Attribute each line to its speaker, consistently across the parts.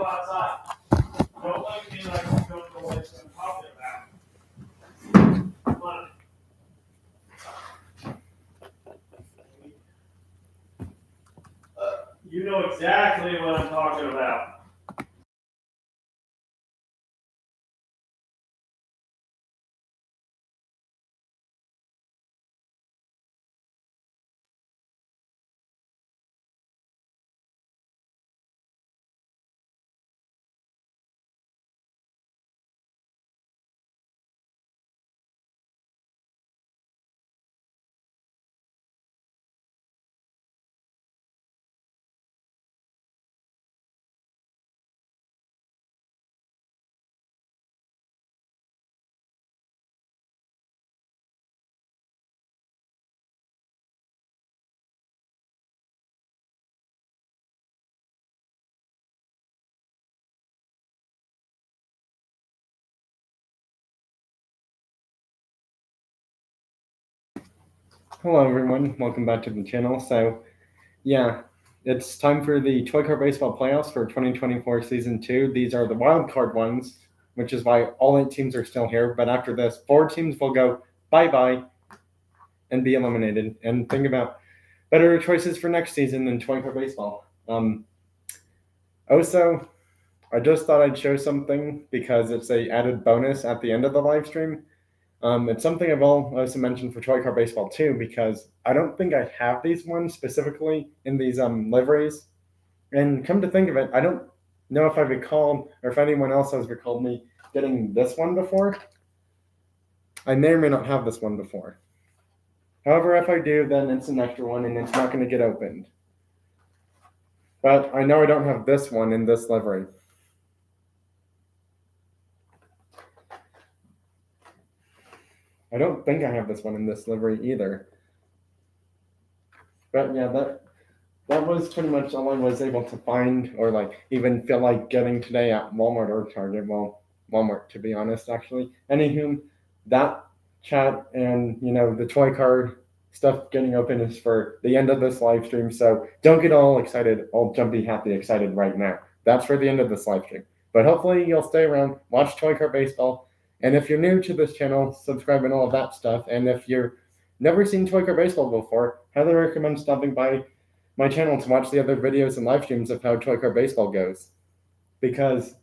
Speaker 1: outside. Don't look at me like you don't know what I'm talking about. Come on. You know exactly what I'm talking about.
Speaker 2: Hello everyone, welcome back to the channel. So yeah, it's time for the Toy Car Baseball playoffs for 2024 season 2. These are the wild card ones, which is why all 8 teams are still here. But after this, 4 teams will go bye-bye and be eliminated. And think about better choices for next season than Toy Car Baseball. Also, I just thought I'd show something because it's a added bonus at the end of the live stream. It's something I've also mentioned for Toy Car Baseball too, because I don't think I have these ones specifically in these liveries. And come to think of it, I don't know if I recalled or if anyone else has recalled me getting this one before. I may or may not have this one before. However, if I do, then it's an extra one and it's not going to get opened. But I know I don't have this one in this livery. I don't think I have this one in this livery either. But yeah, that was pretty much all I was able to find or like even feel like getting today at Walmart or Target. Well, Walmart to be honest, actually. Anywho, that chat and the toy card stuff getting open is for the end of this live stream. So don't get all excited, all jumpy, happy, excited right now. That's for the end of this live stream. But hopefully you'll stay around, watch Toy Car Baseball, and if you're new to this channel, subscribe and all of that stuff. And if you're never seen Toy Car Baseball before, highly recommend stopping by my channel to watch the other videos and live streams of how Toy Car Baseball goes. Because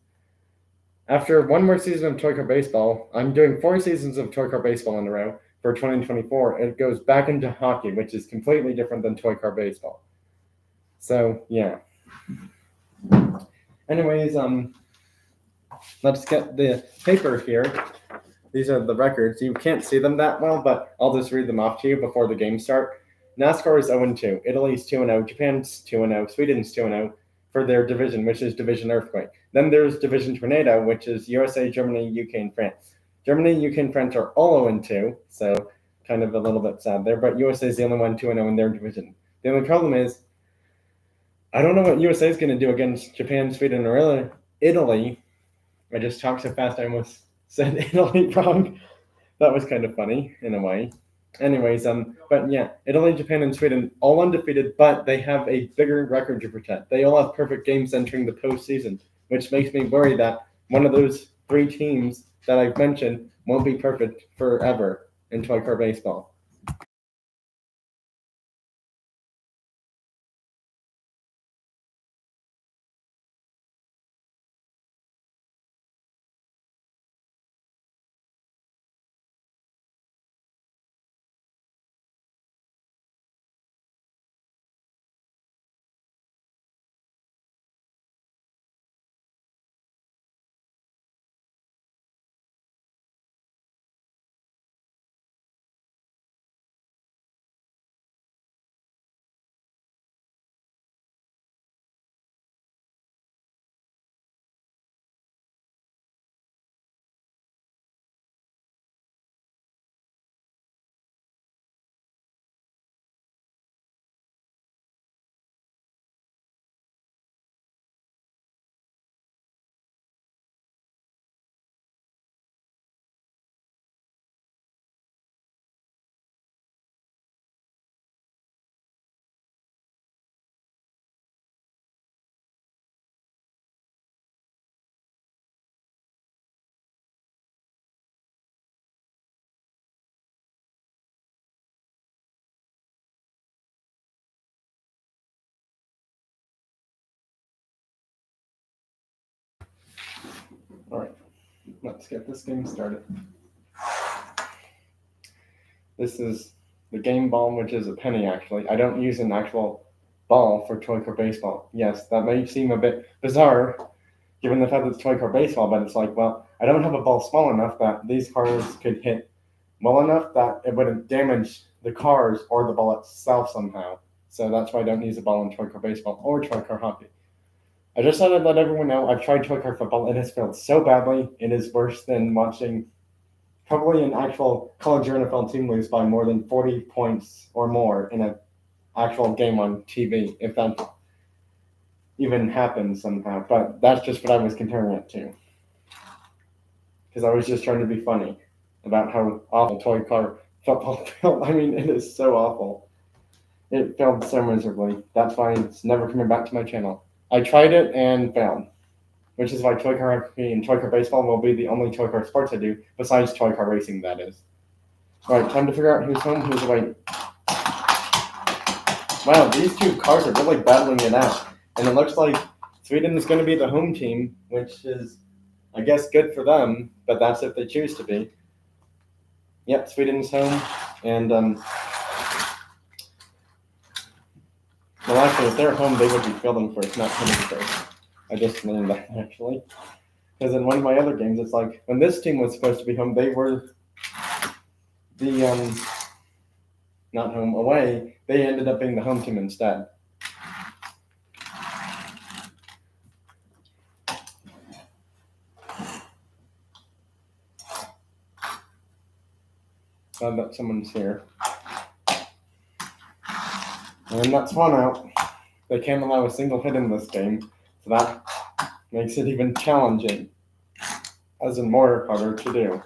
Speaker 2: after one more season of Toy Car Baseball, I'm doing 4 seasons of Toy Car Baseball in a row for 2024. It goes back into hockey, which is completely different than Toy Car Baseball. So yeah. Anyways, let's get the paper here. These are the records. You can't see them that well, but I'll just read them off to you before the games start. NASCAR is 0-2. Italy's 2-0. Japan's 2-0. Sweden's 2-0 for their division, which is Division Earthquake. Then there's Division Tornado, which is USA, Germany, UK, and France. Germany, UK, and France are all 0-2, so kind of a little bit sad there, but USA is the only one 2-0 in their division. The only problem is, I don't know what USA is going to do against Japan, Sweden, or Italy. I just talked so fast I almost said Italy wrong. That was kind of funny in a way. Anyways, but yeah, Italy, Japan, and Sweden all undefeated, but they have a bigger record to protect. They all have perfect games entering the postseason, which makes me worry that one of those 3 teams that I've mentioned won't be perfect forever in Toy Car Baseball. Let's get this game started. This is the game ball, which is a penny actually. I don't use an actual ball for Toy Car Baseball. Yes, that may seem a bit bizarre given the fact that it's Toy Car Baseball, but it's like, well, I don't have a ball small enough that these cars could hit well enough that it wouldn't damage the cars or the ball itself somehow. So that's why I don't use a ball in Toy Car Baseball or Toy Car Hockey. I just thought I'd let everyone know I've tried Toy Car Football. It has failed so badly. It is worse than watching probably an actual college or NFL team lose by more than 40 points or more in an actual game on TV, if that even happens somehow. But that's just what I was comparing it to. Because I was just trying to be funny about how awful Toy Car Football felt. I mean, it is so awful. It failed so miserably. That's why it's never coming back to my channel. I tried it and failed, which is why Toy Car Hockey and Toy Car Baseball will be the only Toy Car sports I do, besides Toy Car Racing, that is. Alright, time to figure out who's home, who's away. Wow, these two cars are really battling it out. And it looks like Sweden is going to be the home team, which is, I guess, good for them, but that's if they choose to be. Yep, Sweden's home, and, well, actually, if they're home, they would be fielding first, not hitting first. I just learned that, actually. Because in one of my other games, it's like, when this team was supposed to be home, they were the, not home, away. They ended up being the home team instead. Glad that someone's here. And that's one out. They can't allow a single hit in this game, so that makes it even challenging, as in more harder to do.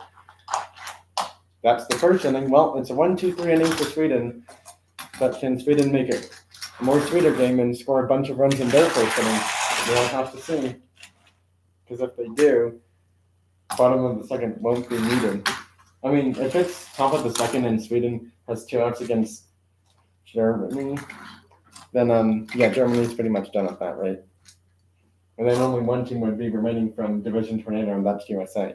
Speaker 2: That's the first inning. Well, it's a 1-2-3 inning for Sweden, but can Sweden make it a more sweeter game and score a bunch of runs in their first inning? We'll have to see, because if they do, bottom of the second won't be needed. I mean, if it's top of the second and Sweden has 2 outs against Germany, then, yeah, Germany's pretty much done at that, right? And then only one team would be remaining from Division Tornado, and that's USA.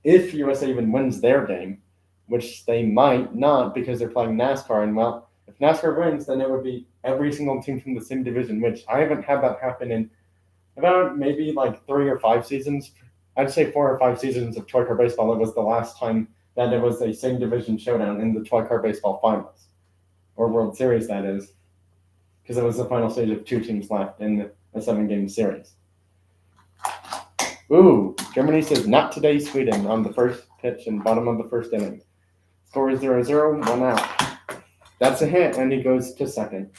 Speaker 2: If USA even wins their game, which they might not because they're playing NASCAR, and well, if NASCAR wins, then it would be every single team from the same division, which I haven't had that happen in about maybe like 3 or 5 seasons. I'd say 4 or 5 seasons of Toy Car Baseball. It was the last time that it was a same division showdown in the Toy Car Baseball finals, or World Series, that is, because it was the final stage of 2 teams left in a 7-game series. Ooh, Germany says not today, Sweden, on the first pitch and bottom of the first inning. Score is 0-0, 1 out. That's a hit, and he goes to second.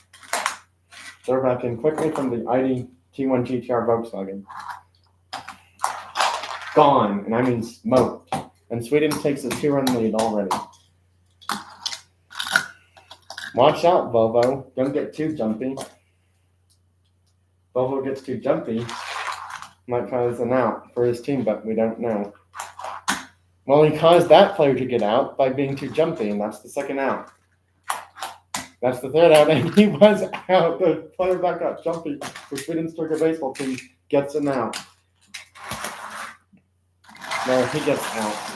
Speaker 2: Throw back in quickly from the ID T1 GTR Volkswagen. Gone, and I mean smoked. And Sweden takes a 2-run lead already. Watch out, Volvo. Don't get too jumpy. Volvo gets too jumpy, might cause an out for his team, but we don't know. Well, he caused that player to get out by being too jumpy, and that's the second out. That's the third out, and he was out. The player that got jumpy for Sweden's Toy Car Baseball team gets an out. No, he gets out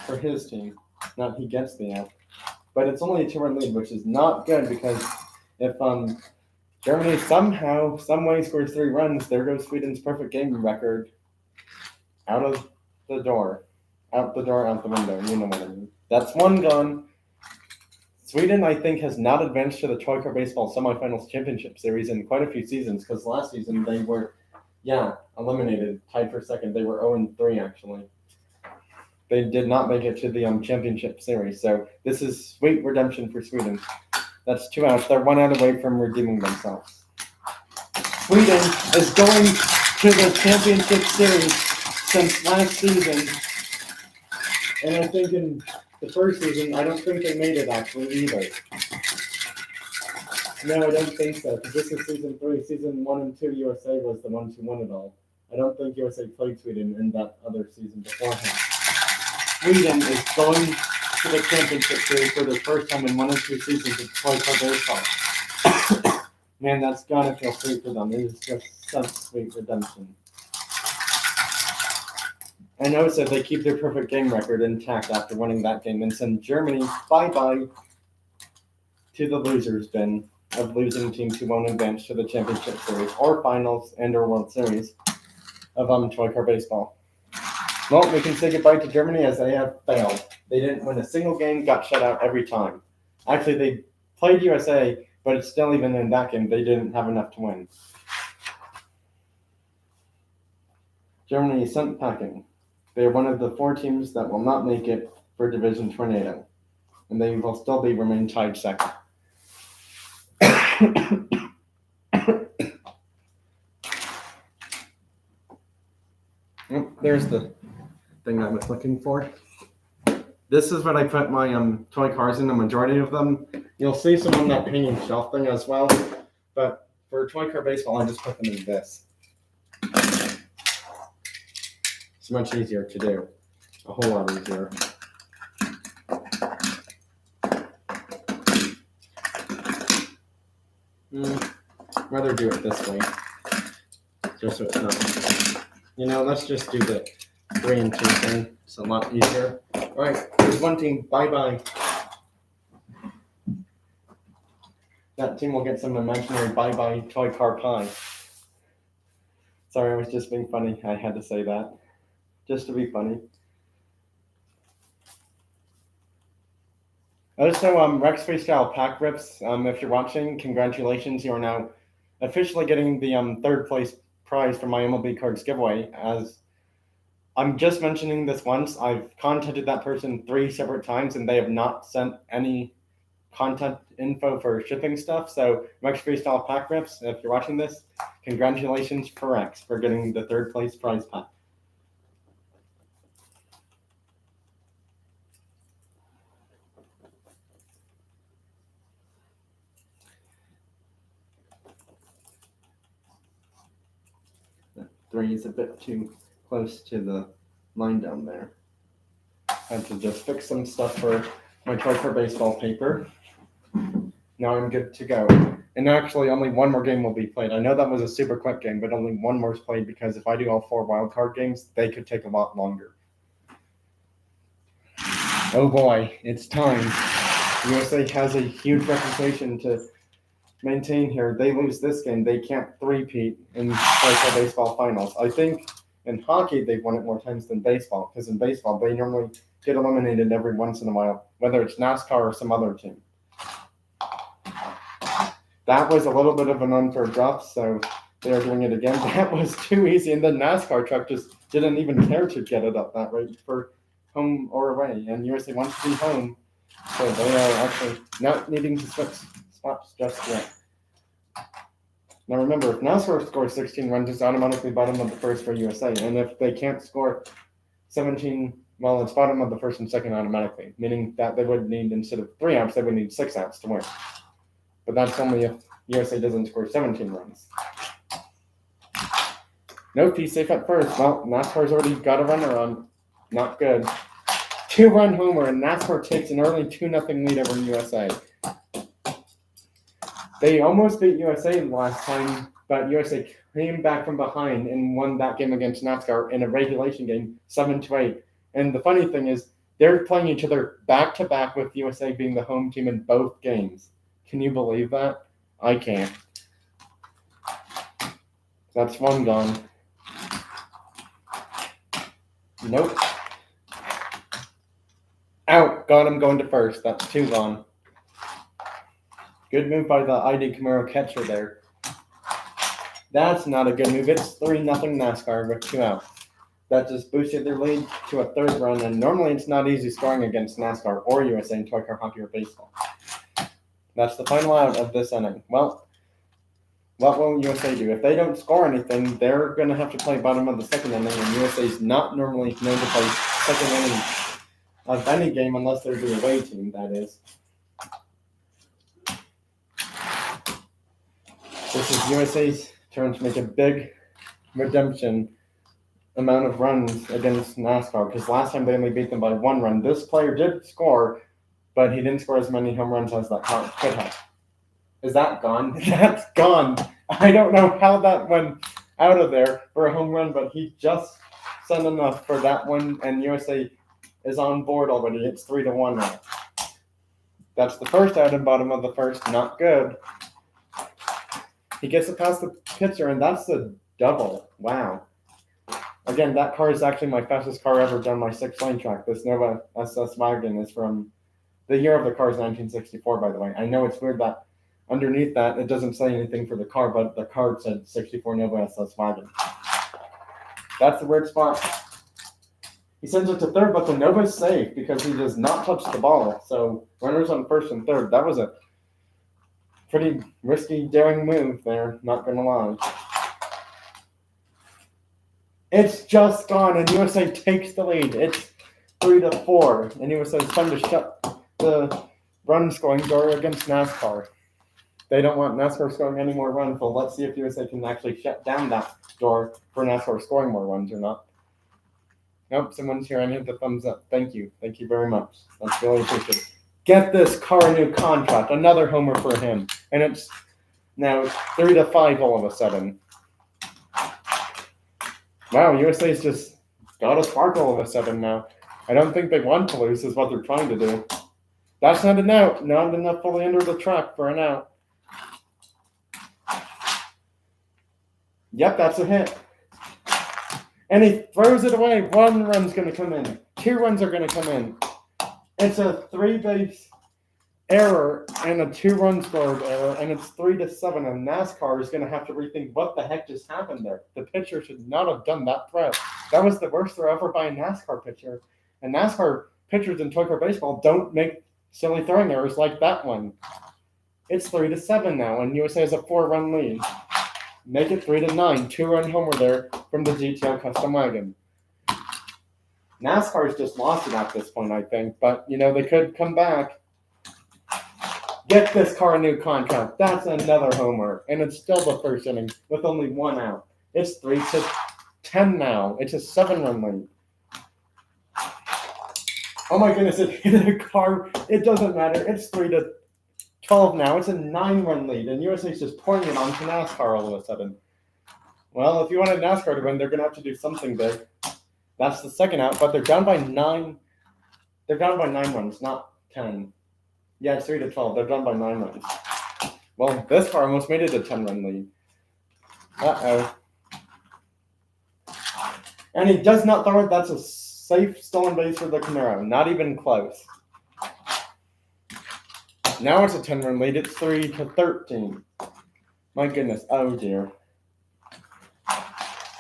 Speaker 2: for his team, not he gets the out. But it's only a 2-run lead, which is not good because if Germany somehow, some way scores 3 runs, there goes Sweden's perfect game record out of the door. Out the door, out the window. You know what I mean. That's 1 gone. Sweden, I think, has not advanced to the Toy Car Baseball Semifinals Championship Series in quite a few seasons because last season they were, eliminated, tied for second. They were 0-3, actually. They did not make it to the championship series, so this is sweet redemption for Sweden. That's 2 outs. They're 1 out away from redeeming themselves. Sweden is going to the championship series since last season, and I think in the first season, I don't think they made it actually either. No, I don't think so, because this is season 3. Season 1 and 2, USA was the ones who won it all. I don't think USA played Sweden in that other season beforehand. Sweden is going to the championship series for the first time in 1 or 2 seasons of Toy Car Baseball. Man, that's gotta feel sweet for them. It is just such sweet redemption. And also, they keep their perfect game record intact after winning that game and send Germany bye-bye to the loser's bin of losing teams who won't advance to the championship series or finals and or World Series of Toy Car Baseball. Well, we can say goodbye to Germany as they have failed. They didn't win a single game, got shut out every time. Actually, they played USA, but it's still even in that game, they didn't have enough to win. Germany is sent packing. They are one of the 4 teams that will not make it for Division Tornado, and they will still remain tied second. There's the thing I was looking for. This is what I put my toy cars in, the majority of them. You'll see some on that hanging shelf thing as well, but for Toy Car Baseball, I just put them in this. It's much easier to do. A whole lot easier. Rather do it this way. Just so it's not. Let's just do the 3 and 2 thing. It's a lot easier. Alright, there's one team. Bye-bye. That team will get some imaginary bye-bye toy car pie. Sorry, I was just being funny. I had to say that. Just to be funny. Also, Rex Freestyle Pack Rips, if you're watching, congratulations. You are now officially getting the 3rd place prize for my MLB Cards giveaway. As I'm just mentioning this once, I've contacted that person 3 separate times, and they have not sent any contact info for shipping stuff. So, Rex Freestyle Pack Rips, if you're watching this, congratulations for Rex for getting the 3rd place prize pack. That 3 is a bit too close to the line down there. I had to just fix some stuff for my Toy Car Baseball paper. Now I'm good to go. And actually, only one more game will be played. I know that was a super quick game, but only one more is played because if I do all 4 wildcard games, they could take a lot longer. Oh boy, it's time. USA has a huge reputation to maintain here. They lose this game, they can't three-peat in Toy Car Baseball finals. I think in hockey, they've won it more times than baseball, because in baseball, they normally get eliminated every once in a while, whether it's NASCAR or some other team. That was a little bit of an unfair drop, so they're doing it again. That was too easy, and the NASCAR truck just didn't even care to get it up that way for home or away, and USA wants to be home, so they are actually not needing to switch spots just yet. Now remember, if NASCAR scores 16 runs, it's automatically bottom of the first for USA, and if they can't score 17, well, it's bottom of the first and second automatically, meaning that they would need, instead of 3 outs, they would need 6 outs to win. But that's only if USA doesn't score 17 runs. No, he's safe at first. Well, NASCAR's already got a runner on. Not good. 2-run homer, and NASCAR takes an early 2-0 lead over USA. They almost beat USA last time, but USA came back from behind and won that game against NASCAR in a regulation game, 7-8. And the funny thing is, they're playing each other back-to-back with USA being the home team in both games. Can you believe that? I can't. That's 1 gone. Nope. Out. Got him going to first. That's 2 gone. Good move by the ID Camaro catcher there. That's not a good move. It's 3-0 NASCAR with 2 outs. That just boosted their lead to a 3rd run, and normally it's not easy scoring against NASCAR or USA in Toy Car Hockey or Baseball. That's the final out of this inning. Well, what will USA do? If they don't score anything, they're going to have to play bottom of the 2nd inning, and USA's not normally known to play 2nd inning of any game unless they're the away team, that is. This is USA's turn to make a big redemption amount of runs against NASCAR, because last time they only beat them by 1 run. This player did score, but he didn't score as many home runs as that could have. Is that gone? That's gone. I don't know how that went out of there for a home run, but he just percent enough for that one, and USA is on board already. It's 3-1 now. That's the first out and bottom of the first. Not good. He gets it past the pitcher, and that's a double. Wow. Again, that car is actually my fastest car ever down my 6-lane track. This Nova SS wagon is from the year of the car is 1964, by the way. I know it's weird that underneath that it doesn't say anything for the car, but the card said 64 Nova SS wagon. That's the weird spot. He sends it to third, but the Nova's safe because he does not touch the ball. So runners on first and third. That was a pretty risky, daring move there, not gonna lie. It's just gone, and USA takes the lead. It's 3-4, and USA is trying to shut the run scoring door against NASCAR. They don't want NASCAR scoring any more runs, so let's see if USA can actually shut down that door for NASCAR scoring more runs or not. Nope, someone's here. I need the thumbs up. Thank you. Thank you very much. That's really appreciated. Get this car a new contract. Another homer for him. And it's now 3-5 all of a sudden. Wow, USA's just got a spark all of a sudden now. I don't think they want to lose is what they're trying to do. That's not an out. Not enough fully under the track for an out. Yep, that's a hit. And he throws it away. 1 run's going to come in. 2 runs are going to come in. It's a 3-base error and a 2-run scored error, and it's 3-7. And NASCAR is going to have to rethink what the heck just happened there. The pitcher should not have done that throw. That was the worst throw ever by a NASCAR pitcher. And NASCAR pitchers in Toy Car Baseball don't make silly throwing errors like that one. It's 3-7 now, and USA has a 4-run lead. Make it 3-9. 2-run homer there from the GTO Custom Wagon. NASCAR's just lost it at this point, I think. But, they could come back. Get this car a new contract. That's another homer. And it's still the first inning with only 1 out. It's 3-10 now. It's a 7-run lead. Oh my goodness, it hit a car. It doesn't matter. It's 3-12 now. It's a 9-run lead. And USA's just pouring it onto NASCAR all of a sudden. Well, if you wanted NASCAR to win, they're going to have to do something big. That's the second out, but they're down by 9. They're down by 9 runs, not 10. Yeah, it's 3-12. They're down by 9 runs. Well, this car almost made it a 10-run lead. Uh-oh. And he does not throw it. That's a safe stolen base for the Camaro. Not even close. Now it's a 10-run lead. It's 3-13. My goodness. Oh, dear.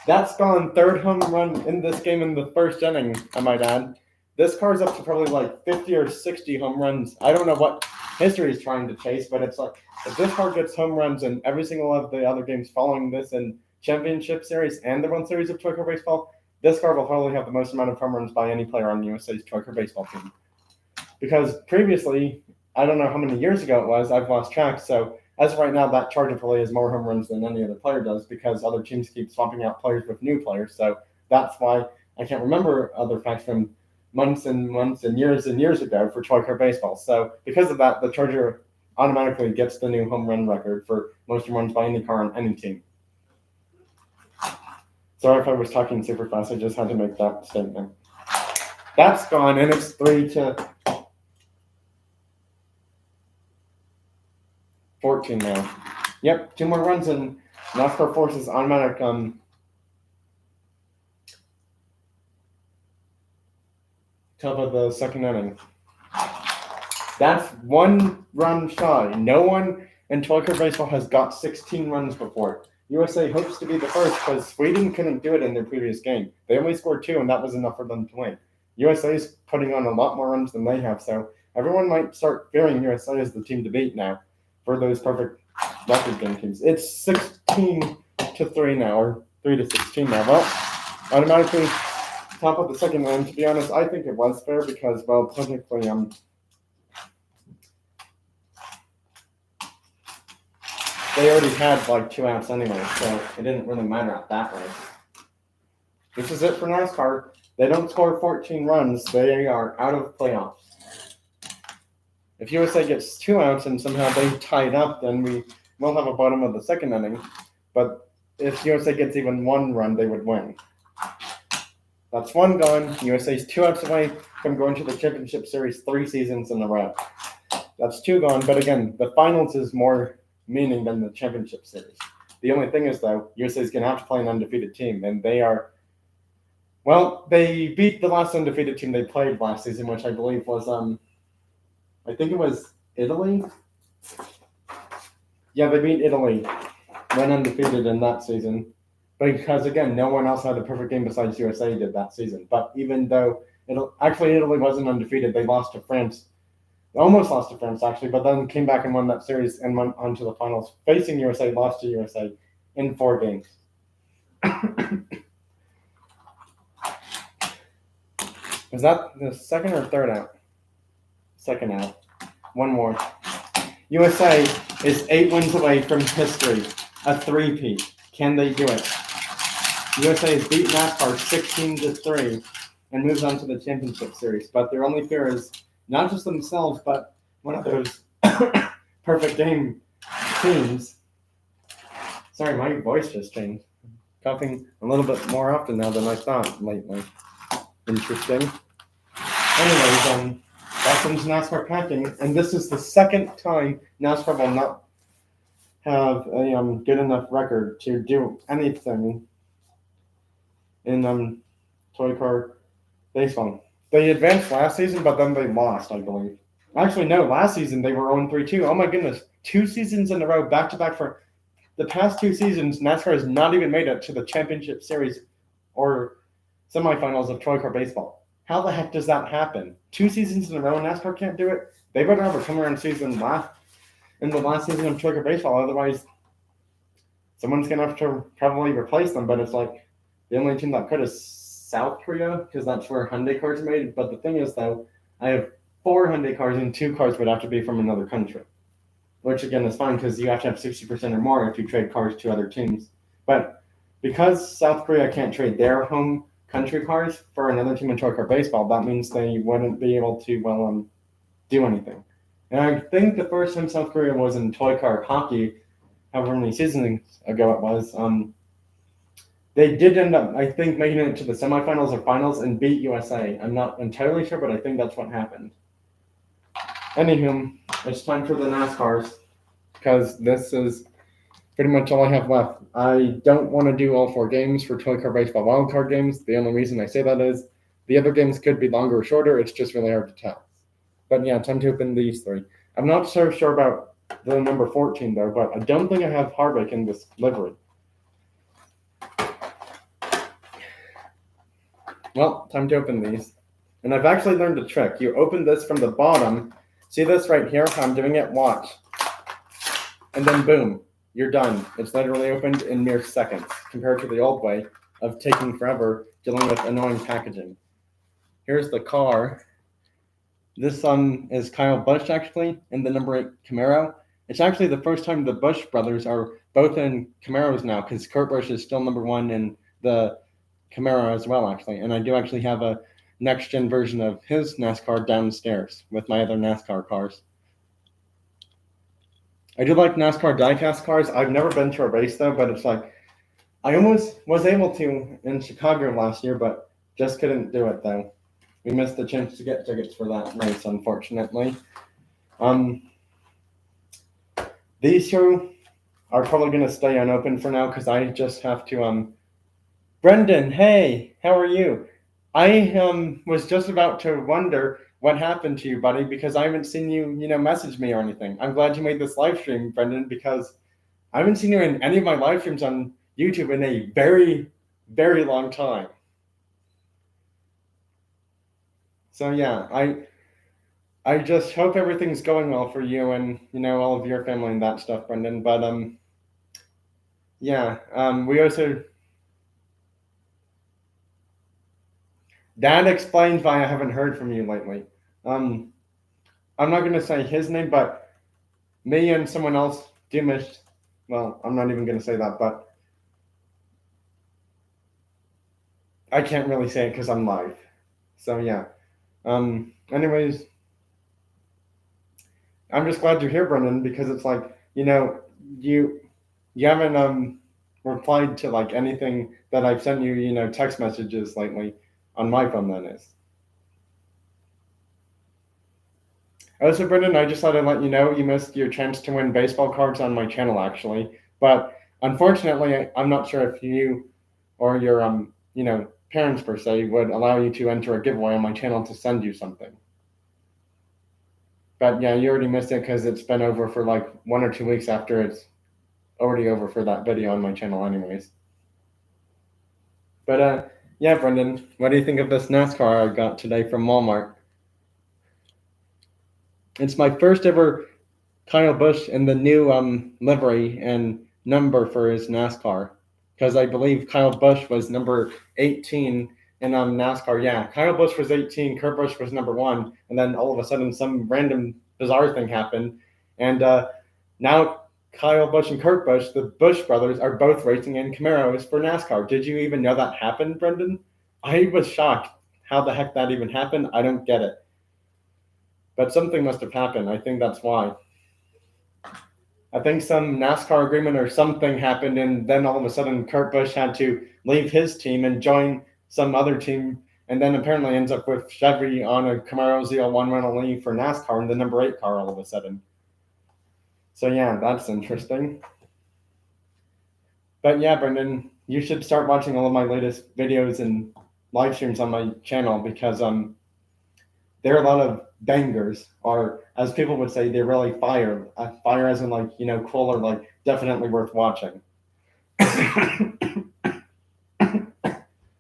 Speaker 2: That's gone 3rd home run in this game in the first inning, I might add. This car's up to probably like 50 or 60 home runs. I don't know what history is trying to chase, but it's like if this car gets home runs in every single of the other games following this in Championship Series and the World Series of Toy Car Baseball, this car will probably have the most amount of home runs by any player on USA's Toy Car Baseball team. Because previously, I don't know how many years ago it was, I've lost track, so as of right now, that Charger probably has more home runs than any other player does because other teams keep swapping out players with new players. So that's why I can't remember other facts from months and years ago for Toy Car Baseball. So because of that, the Charger automatically gets the new home run record for most home runs by any car on any team. Sorry if I was talking super fast. I just had to make that statement. That's gone, and it's 3-14 now. Yep, 2 more runs, and NASCAR forces automatic top of the second inning. That's 1 run shy. No one in Toy Car Baseball has got 16 runs before. USA hopes to be the first because Sweden couldn't do it in their previous game. They only scored 2, and that was enough for them to win. USA is putting on a lot more runs than they have, so everyone might start fearing USA as the team to beat now for those perfect record game teams. It's 16-3 now, or 3-16 now. Well, automatically top of the second inning. To be honest, I think it was fair because, well, technically, they already had like 2 outs anyway, so it didn't really matter at that rate. This is it for NASCAR. They don't score 14 runs. They are out of playoffs. If USA gets 2 outs and somehow they tie it up, then we will have a bottom of the second inning. But if USA gets even 1 run, they would win. That's one gone. USA's 2 outs away from going to the championship series 3 seasons in a row. That's 2 gone, but again, the finals is more meaning than the championship series. The only thing is, though, USA is going to have to play an undefeated team, and they are. Well, they beat the last undefeated team they played last season, which I believe was I think it was Italy. Yeah, they beat Italy, went undefeated in that season, because again, no one else had a perfect game besides USA did that season. But even though Italy wasn't undefeated, they lost to France. Almost lost to France, actually, but then came back and won that series and went on to the finals. Facing USA, lost to USA in 4 games. Was that the second or third out? Second out. One more. USA is 8 wins away from history, a 3-peat. Can they do it? USA has beat NASCAR 16-3 and moves on to the championship series, but their only fear is not just themselves, but one of those perfect game teams. Sorry, my voice just changed. Coughing a little bit more often now than I thought lately. Interesting. Anyways, that comes NASCAR packing, and this is the second time NASCAR will not have a good enough record to do anything in toy car baseball. They advanced last season, but then they lost, I believe. Actually, no, last season they were 0-3-2. Oh my goodness. 2 seasons in a row, back to back for the past 2 seasons. NASCAR has not even made it to the championship series or semifinals of toy car baseball. How the heck does that happen? 2 seasons in a row, NASCAR can't do it? They better have a turnaround season in the last season of toy car baseball. Otherwise, someone's going to have to probably replace them. But it's like the only team that could is South Korea, because that's where Hyundai cars are made. But the thing is, though, I have 4 Hyundai cars, and 2 cars would have to be from another country, which again is fine because you have to have 60% or more if you trade cars to other teams. But because South Korea can't trade their home country cars for another team in toy car baseball, that means they wouldn't be able to do anything. And I think the first time South Korea was in toy car hockey, however many seasons ago it was, they did end up, I think, making it to the semifinals or finals and beat USA. I'm not entirely sure, but I think that's what happened. Anywho, it's time for the NASCARs, because this is pretty much all I have left. I don't want to do all 4 games for toy car baseball wildcard games. The only reason I say that is the other games could be longer or shorter. It's just really hard to tell. But yeah, time to open these 3. I'm not so sure about the number 14, though, but I don't think I have Harvick in this livery. Well, time to open these. And I've actually learned a trick. You open this from the bottom. See this right here? How I'm doing it? Watch. And then boom, you're done. It's literally opened in mere seconds compared to the old way of taking forever dealing with annoying packaging. Here's the car. This is Kyle Busch, actually, in the number 8 Camaro. It's actually the first time the Busch brothers are both in Camaros now, because Kurt Busch is still number 1 in the Camaro as well, actually. And I do actually have a next-gen version of his NASCAR downstairs with my other NASCAR cars. I do like NASCAR diecast cars. I've never been to a race, though, but it's like I almost was able to in Chicago last year, but just couldn't do it, though. We missed the chance to get tickets for that race, unfortunately. These 2 are probably going to stay unopened for now because I just have to Brendan, hey, how are you? I was just about to wonder what happened to you, buddy, because I haven't seen you, message me or anything. I'm glad you made this live stream, Brendan, because I haven't seen you in any of my live streams on YouTube in a very, very long time. So yeah, I just hope everything's going well for you and, all of your family and that stuff, Brendan. But we also... Dad explains why I haven't heard from you lately. I'm not going to say his name, but me and someone else do miss. Well, I'm not even going to say that, but I can't really say it because I'm live. So yeah. Anyways, I'm just glad you're here, Brendan, because it's like, you haven't replied to like anything that I've sent you, text messages lately. On my phone, that is. Also, Brendan, I just thought I'd let you know you missed your chance to win baseball cards on my channel, actually. But unfortunately, I'm not sure if you or your parents per se would allow you to enter a giveaway on my channel to send you something. But yeah, you already missed it because it's been over for like 1 or 2 weeks after it's already over for that video on my channel anyways. But yeah, Brendan, what do you think of this NASCAR I got today from Walmart? It's my first ever Kyle Busch in the new livery and number for his NASCAR. Because I believe Kyle Busch was number 18 in NASCAR. Yeah, Kyle Busch was 18, Kurt Busch was number 1, and then all of a sudden some random bizarre thing happened. And now Kyle Busch and Kurt Busch, the Busch brothers, are both racing in Camaros for NASCAR. Did you even know that happened, Brendan? I was shocked. How the heck that even happened? I don't get it. But something must have happened. I think that's why. I think some NASCAR agreement or something happened, and then all of a sudden Kurt Busch had to leave his team and join some other team, and then apparently ends up with Chevy on a Camaro ZL1 rental leave for NASCAR in the number 8 car all of a sudden. So yeah, that's interesting. But yeah, Brendan, you should start watching all of my latest videos and live streams on my channel because there are a lot of bangers, or as people would say, they're really fire. Fire as in like, cool or like definitely worth watching.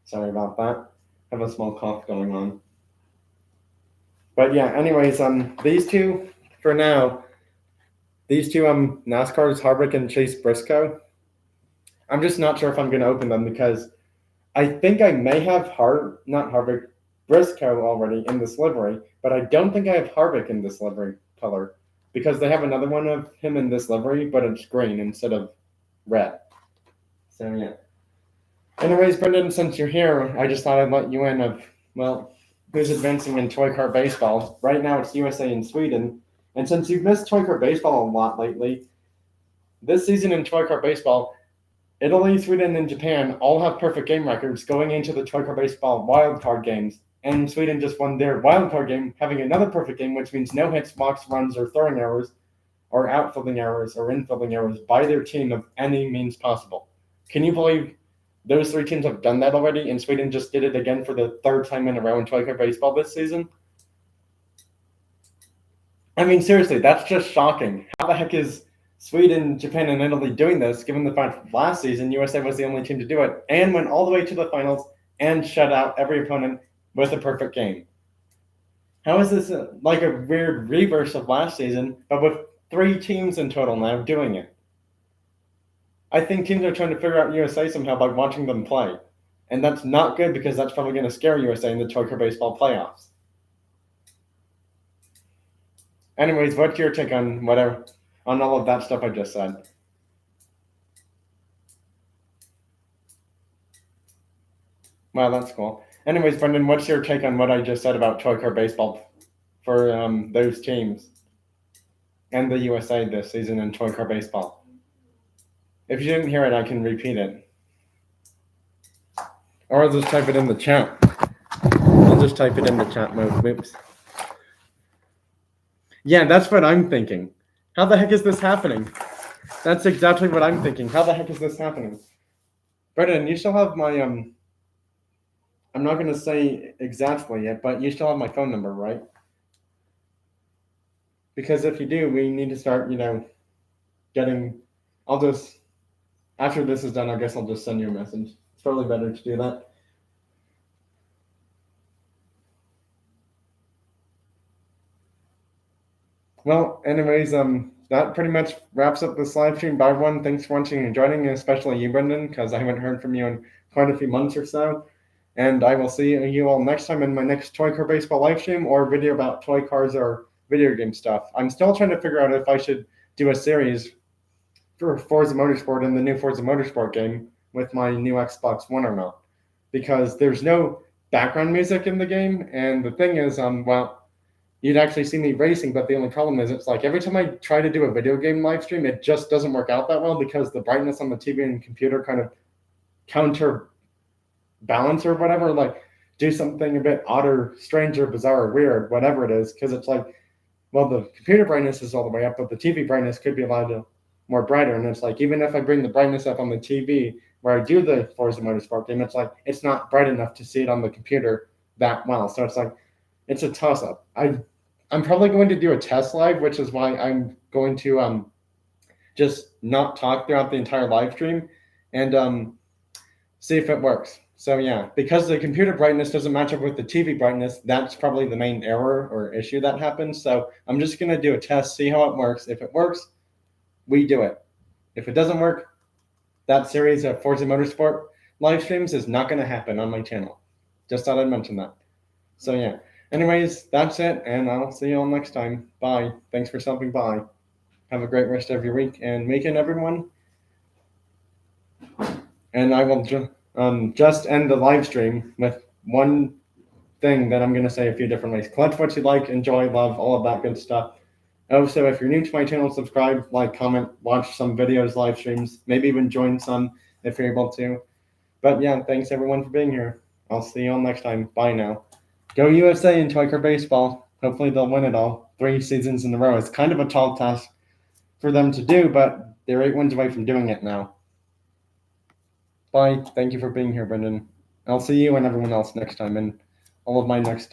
Speaker 2: Sorry about that. I have a small cough going on. But yeah, anyways, these two, for now, NASCAR's Harvick and Chase Briscoe, I'm just not sure if I'm going to open them because I think I may have Briscoe already in this livery, but I don't think I have Harvick in this livery color because they have another one of him in this livery, but it's green instead of red. So yeah. Anyways, Brendan, since you're here, I just thought I'd let you in of, who's advancing in toy car baseball. Right now it's USA and Sweden. And since you've missed toy car baseball a lot lately, this season in toy car baseball, Italy, Sweden, and Japan all have perfect game records going into the toy car baseball wildcard games. And Sweden just won their wildcard game, having another perfect game, which means no hits, walks, runs, or throwing errors, or outfielding errors, or infielding errors by their team of any means possible. Can you believe those 3 teams have done that already, and Sweden just did it again for the 3rd time in a row in toy car baseball this season? I mean, seriously, that's just shocking. How the heck is Sweden, Japan, and Italy doing this, given the fact that last season USA was the only team to do it, and went all the way to the finals and shut out every opponent with a perfect game? How is this like a weird reverse of last season, but with 3 teams in total now doing it? I think teams are trying to figure out USA somehow by watching them play. And that's not good because that's probably going to scare USA in the toy car baseball playoffs. Anyways, what's your take on all of that stuff I just said? Wow, that's cool. Anyways, Brendan, what's your take on what I just said about toy car baseball for those teams and the USA this season in toy car baseball? If you didn't hear it, I can repeat it. Or I'll just type it in the chat. I'll just type it in the chat mode. Oops. Yeah, that's what I'm thinking. How the heck is this happening? That's exactly what I'm thinking. How the heck is this happening? Brendan, you still have my I'm not going to say exactly yet, but you still have my phone number, right? Because if you do, we need to start, after this is done, I guess I'll just send you a message. It's probably better to do that. Well, anyways, that pretty much wraps up this live stream. Bye, everyone. Thanks for watching and joining, especially you, Brendan, because I haven't heard from you in quite a few months or so. And I will see you all next time in my next toy car baseball live stream or video about toy cars or video game stuff. I'm still trying to figure out if I should do a series for Forza Motorsport and the new Forza Motorsport game with my new Xbox One or not, because there's no background music in the game. And the thing is, you'd actually see me racing, but the only problem is it's like every time I try to do a video game live stream, it just doesn't work out that well because the brightness on the TV and computer kind of counterbalance or whatever. Like do something a bit odd or strange or bizarre or weird, whatever it is, because it's like, well, the computer brightness is all the way up, but the TV brightness could be a lot more brighter. And it's like, even if I bring the brightness up on the TV where I do the Forza Motorsport game, it's like, it's not bright enough to see it on the computer that well. So it's like, it's a toss up. I'm probably going to do a test live, which is why I'm going to just not talk throughout the entire live stream and see if it works. So yeah, because the computer brightness doesn't match up with the TV brightness, that's probably the main error or issue that happens. So I'm just going to do a test, see how it works. If it works, we do it. If it doesn't work, that series of Forza Motorsport live streams is not going to happen on my channel. Just thought I'd mention that. So yeah. Anyways, that's it, and I'll see you all next time. Bye. Thanks for stopping by. Have a great rest of your week and weekend, everyone. And I will just end the live stream with one thing that I'm going to say a few different ways. Collect what you like, enjoy, love, all of that good stuff. Also, if you're new to my channel, subscribe, like, comment, watch some videos, live streams, maybe even join some if you're able to. But yeah, thanks everyone for being here. I'll see you all next time. Bye now. Go USA in Toy Car Baseball. Hopefully they'll win it all. 3 seasons in a row. It's kind of a tall task for them to do, but they're 8 wins away from doing it now. Bye. Thank you for being here, Brendan. I'll see you and everyone else next time and all of my next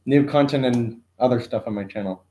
Speaker 2: new content and other stuff on my channel.